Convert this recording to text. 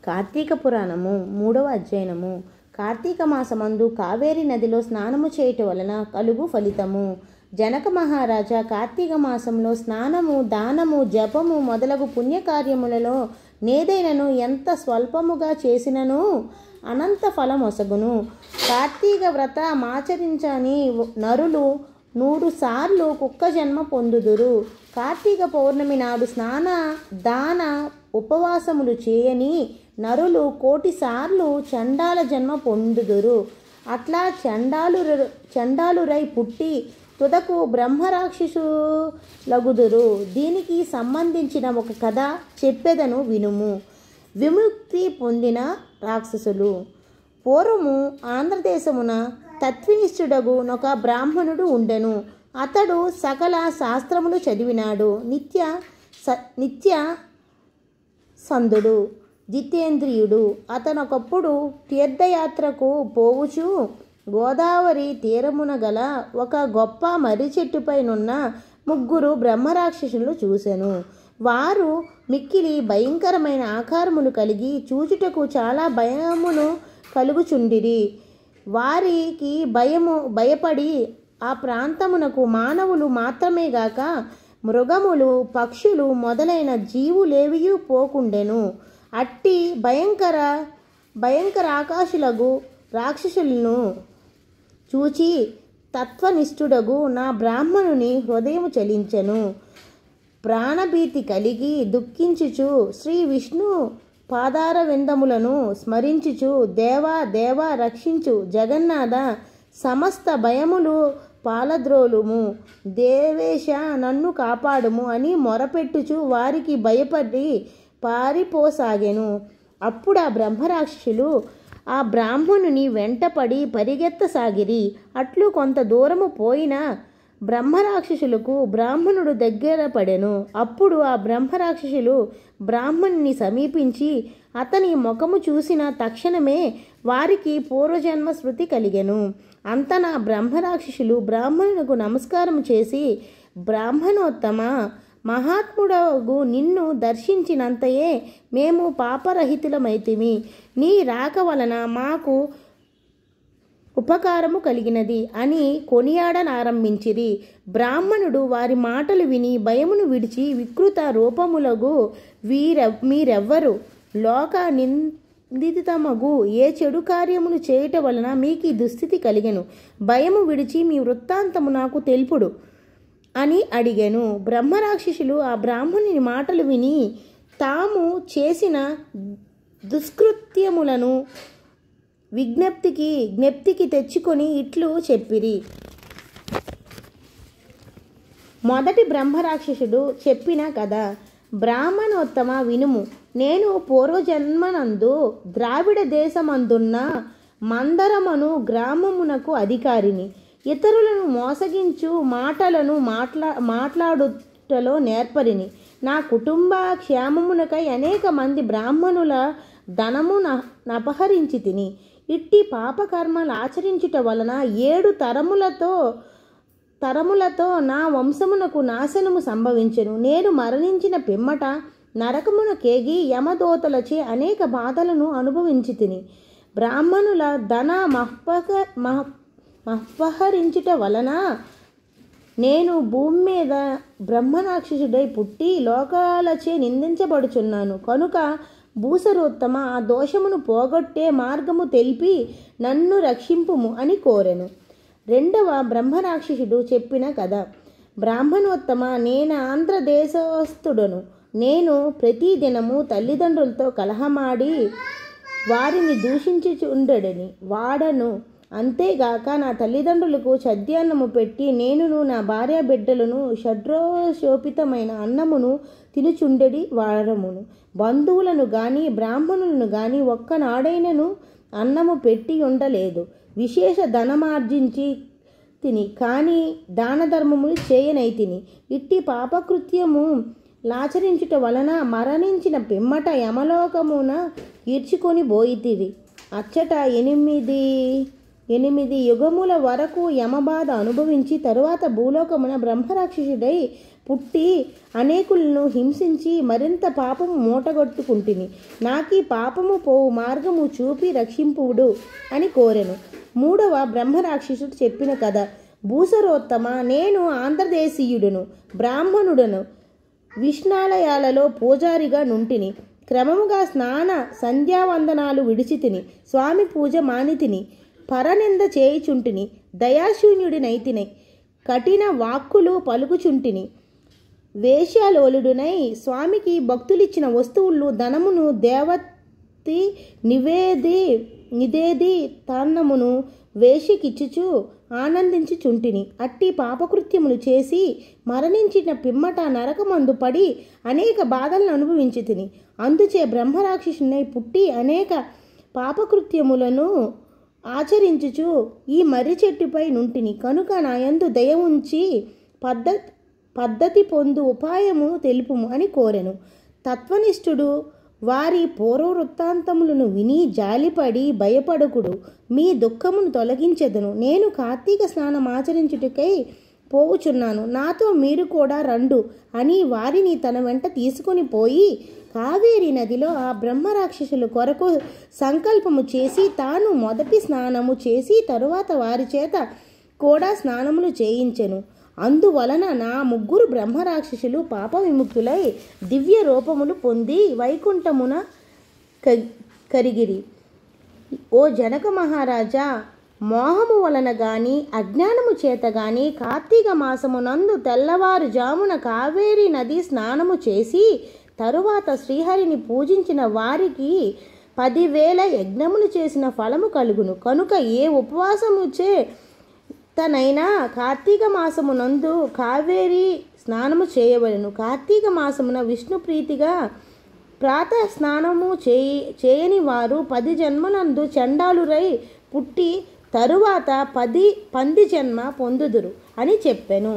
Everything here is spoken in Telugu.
కార్తీక పురాణము 3వ అధ్యయనము. కార్తీక మాసమందు కావేరి నదిలో స్నానము చేయటం వలన కలుగు ఫలితము. జనక మహారాజా, కార్తీక మాసంలో స్నానము, దానము, జపము మొదలగు పుణ్యకార్యములలో నేదైనను ఎంత స్వల్పముగా చేసినను అనంత ఫలమొసగును. కార్తీక వ్రతమాచరించని నరులు 100 సార్లు కుక్క జన్మ పొందుదురు. కార్తీక పౌర్ణమి నాడు స్నాన దాన ఉపవాసములు చేయని నరులు 1,000,000 సార్లు చండాల జన్మ పొందుదురు. అట్లా చండాలురై పుట్టి తుదకు బ్రహ్మరాక్షసులగుదురు. దీనికి సంబంధించిన ఒక కథ చెప్పెదను వినుము. విముక్తి పొందిన రాక్షసులు. పూర్వము ఆంధ్రదేశమున తత్వనిష్ఠుడగు ఒక బ్రాహ్మణుడు ఉండెను. అతడు సకల శాస్త్రములు చదివినాడు. నిత్య సంధుడు, జితేంద్రియుడు. అతనొకప్పుడు తీర్థయాత్రకు పోవుచు గోదావరి తీరమున గల ఒక గొప్ప మర్రి చెట్టుపైనున్న 3 బ్రహ్మరాక్షసులను చూసెను. వారు మిక్కిలి భయంకరమైన ఆకారమును కలిగి చూచుటకు చాలా భయమును కలుగుచుండిరి. వారికి భయపడి ఆ ప్రాంతమునకు మానవులు మాత్రమే గాక మృగములు, పక్షులు మొదలైన జీవులేవియూ పోకుండెను. అట్టి భయంకర ఆకాశులగు రాక్షసులను చూచి తత్వనిష్ఠుడగు నా బ్రాహ్మణుని హృదయము చలించెను. ప్రాణభీతి కలిగి దుఃఖించుచు శ్రీ విష్ణు పాదార విందములను స్మరించుచు దేవా దేవా రక్షించు, జగన్నాథ సమస్త భయములు పాలద్రోలుము, దేవేశ నన్ను కాపాడుము అని మొరపెట్టుచు వారికి భయపడి పారిపోసాగెను. అప్పుడు ఆ బ్రహ్మరాక్షసులు ఆ బ్రాహ్మణుని వెంటపడి పరిగెత్తసాగిరి. అట్లు కొంత దూరము పోయిన బ్రహ్మరాక్షసులకు బ్రాహ్మణుడు దగ్గర పడెను. అప్పుడు ఆ బ్రహ్మరాక్షసులు బ్రాహ్మణుని సమీపించి అతని ముఖము చూసిన తక్షణమే వారికి పూర్వజన్మ స్మృతి కలిగెను. అంతనా బ్రహ్మరాక్షసులు బ్రాహ్మణునకు నమస్కారం చేసి, బ్రాహ్మణోత్తమ, మహాత్ముడగు నిన్ను దర్శించినంతయే మేము పాపరహితులమైతిమి. నీ రాక వలన మాకు ఉపకారము కలిగినది అని కొనియాడనారంభించిరి. బ్రాహ్మణుడు వారి మాటలు విని భయమును విడిచి, వికృత రూపములగు మీరెవ్వరు? లోక నిందితమగు ఏ చెడు కార్యములు చేయటం వలన మీకు ఈ దుస్థితి కలిగెను? భయము విడిచి మీ వృత్తాంతము నాకు తెలుపుడు అని అడిగెను. బ్రహ్మరాక్షసులు ఆ బ్రాహ్మణుని మాటలు విని తాము చేసిన దుష్కృత్యములను జ్ఞప్తికి తెచ్చుకొని ఇట్లు చెప్పిరి. మొదటి బ్రహ్మరాక్షసుడు చెప్పిన కథ. బ్రాహ్మణోత్తమ వినుము. నేను పూర్వజన్మనందు ద్రావిడ దేశమందున్న మందరమను గ్రామమునకు అధికారిని. ఇతరులను మోసగించు మాటలను మాట్లాడుటలో నేర్పరిని. నా కుటుంబ క్షేమమునకై అనేక మంది బ్రాహ్మణుల ధనము నపహరించి తిని. ఇట్టి పాపకర్మలు ఆచరించుట వలన 7 తరములతో నా వంశమునకు నాశనము సంభవించెను. నేను మరణించిన పిమ్మట నరకమున కేగి యమదోతలచే అనేక బాధలను అనుభవించి తిని. బ్రాహ్మణుల ధన మహ్పహరించుట వలన నేను భూమి మీద బ్రహ్మరాక్షసుడై పుట్టి లోకాలచే నిందించబడుచున్నాను. కనుక భూసరోత్తమ, ఆ దోషమును పోగొట్టే మార్గము తెలిపి నన్ను రక్షింపుము అని కోరెను. రెండవ బ్రహ్మరాక్షసుడు చెప్పిన కథ. బ్రాహ్మణోత్తమ, నేను ఆంధ్రదేశస్థుడను. నేను ప్రతిదినము తల్లిదండ్రులతో కలహమాడి వారిని దూషించుచుండెడని వాడను. అంతేగాక నా తల్లిదండ్రులకు చద్యాన్నము పెట్టి నేనును నా భార్య బిడ్డలను షడ్రోశోపితమైన అన్నమును తినుచుండెడి వారమును. బంధువులను గాని బ్రాహ్మణులను గాని ఒక్కనాడైనను అన్నము పెట్టి ఉండలేదు. విశేష ధనమార్జించి తిని, కానీ దాన ధర్మములు చేయనైతిని. ఇట్టి పాపకృత్యము లాచరించుట వలన మరణించిన పిమ్మట యమలోకమున ఈడ్చుకొని పోయితివి. అచ్చట 8 యుగముల వరకు యమబాధ అనుభవించి తరువాత భూలోకమున బ్రహ్మరాక్షసుడై పుట్టి అనేకులను హింసించి మరింత పాపము మూటగొట్టుకుంటుని. నాకీ పాపము పోవు మార్గము చూపి రక్షింపుడు అని కోరెను. మూడవ బ్రహ్మరాక్షసుడు చెప్పిన కథ. భూసరోత్తమ, నేను ఆంధ్రదేశీయుడును, బ్రాహ్మణుడను, విష్ణాలయాలలో పూజారిగా నుంటిని. క్రమముగా స్నాన సంధ్యావందనాలు విడిచితిని. స్వామి పూజ మానితిని. పరనింద చేయుచుంటిని. దయాశూన్యుడినైతిని. కఠిన వాక్కులు పలుకుచుంటిని. వేశ్యాలోలుడునై స్వామికి భక్తులిచ్చిన వస్తువులు ధనమును దేవతి నిదేది తాన్నమును వేషకిచ్చుచు ఆనందించుచుంటిని. అట్టి పాపకృత్యములు చేసి మరణించిన పిమ్మట నరకమందు పడి అనేక బాధలను అనుభవించి తిని. అందుచే బ్రహ్మరాక్షసునై పుట్టి అనేక పాపకృత్యములను ఆచరించుచు ఈ మర్రి చెట్టుపై నుంటిని. కనుక నాయందు దయ ఉంచి పద్ధతి పొందు ఉపాయము తెలుపుము అని కోరెను. తత్వనిష్ఠుడు వారి పూర్వవృత్తాంతములను విని జాలిపడి, భయపడకుడు, మీ దుఃఖమును తొలగించెదను. నేను కార్తీక స్నానం ఆచరించుటకై పోవుచున్నాను, నాతో మీరు కూడా రండు అని వారిని తన వెంట తీసుకొని పోయి కావేరీ నదిలో ఆ బ్రహ్మరాక్షసుల కొరకు సంకల్పము చేసి తాను మొదటి స్నానము చేసి తరువాత వారి చేత కూడా స్నానములు చేయించెను. అందువలన నా ముగ్గురు బ్రహ్మరాక్షసులు పాప విముక్తులై దివ్య రూపములు పొంది వైకుంఠమున కరిగిరి. ఓ జనక మహారాజా, మోహము వలన గాని అజ్ఞానము చేత గాని కార్తీక మాసమునందు తెల్లవారుజామున కావేరీ నది స్నానము చేసి తరువాత శ్రీహరిని పూజించిన వారికి 10,000 యజ్ఞములు చేసిన ఫలము కలుగును. కనుక ఏ ఉపవాసముచే తనైనా కార్తీక మాసమునందు కావేరీ స్నానము చేయవలెను. కార్తీక మాసమున విష్ణు ప్రీతిగా ప్రాతః స్నానము చేయని వారు 10 జన్మలందు చండాలురై పుట్టి తరువాత 10 పంది జన్మ పొందుదురు అని చెప్పెను.